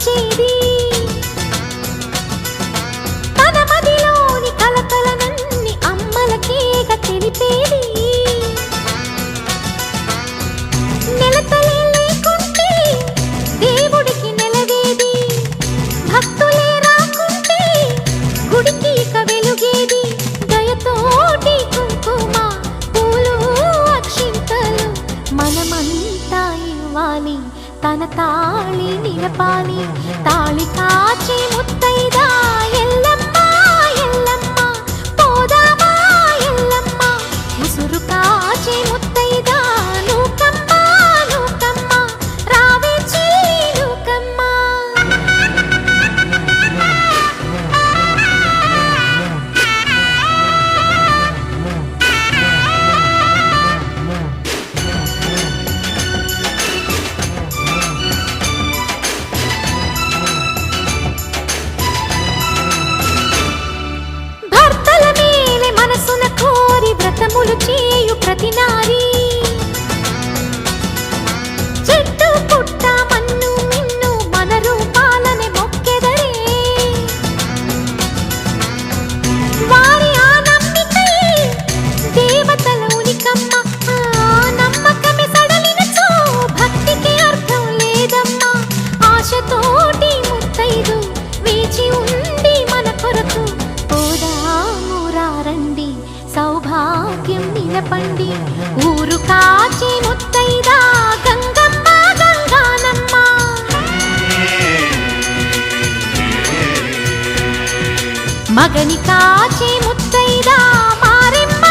పంచేది తన మదిలోని కలకలనన్ని అమ్మలకేగ తెలిపేది నెలతలే లేకుంటే దేవుడికి నెలవేది భక్తులే రాకుంటే గుడికి ఇక వెలుగేది దయతోటి కుంకుమ పూలు అక్షింతలు మనమంతా ఇవ్వాలి తన తాళి నిలపాలి తాళి కాచి ముత్తైదా ఎల్లమ్మ ఎల్లమ్మ పోదామా ఎల్లమ్మ ముసురు కాచి ముత్తైదా నూకమ్మ నూకమ్మ రావే చెల్లి నూకమ్మ భర్తల మేలే మనసున కోరి వ్రతములు చేయు ప్రతి నారీ చెట్టు పుట్ట మన్ను మిన్ను మన రూపాలనే మొక్కెదరే వారి ఆ నమ్మికై దేవతల ఉనికమ్మ ఆ నమ్మకమే సడలినచో భక్తికి అర్థం లేదమ్మా ఆశతోటి ముత్తైదు వేచి ఉంది మన కొరకు పోదామురారండి సౌభాగ్యం నిలపండి ఊరు కాచి ముత్తైదా గంగమ్మ గంగానమ్మ మగని కాచి ముత్తైదా మారెమ్మ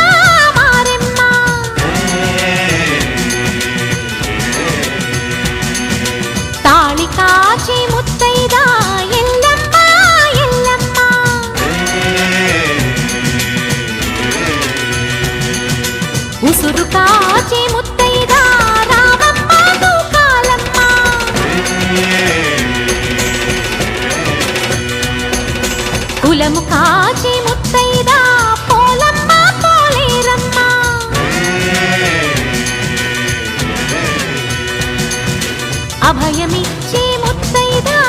మారెమ్మ తాళి కాచి ముత్తైదా ఎల్లమ్మ ఎల్లమ్మ ఉసురు కాచి ముత్తైదా రామమ్మ దూకాలమ్మ కులము కాచి ముత్తైదా పోలమ్మ పోలేరమ్మ అభయమిచ్చే ముత్తైదా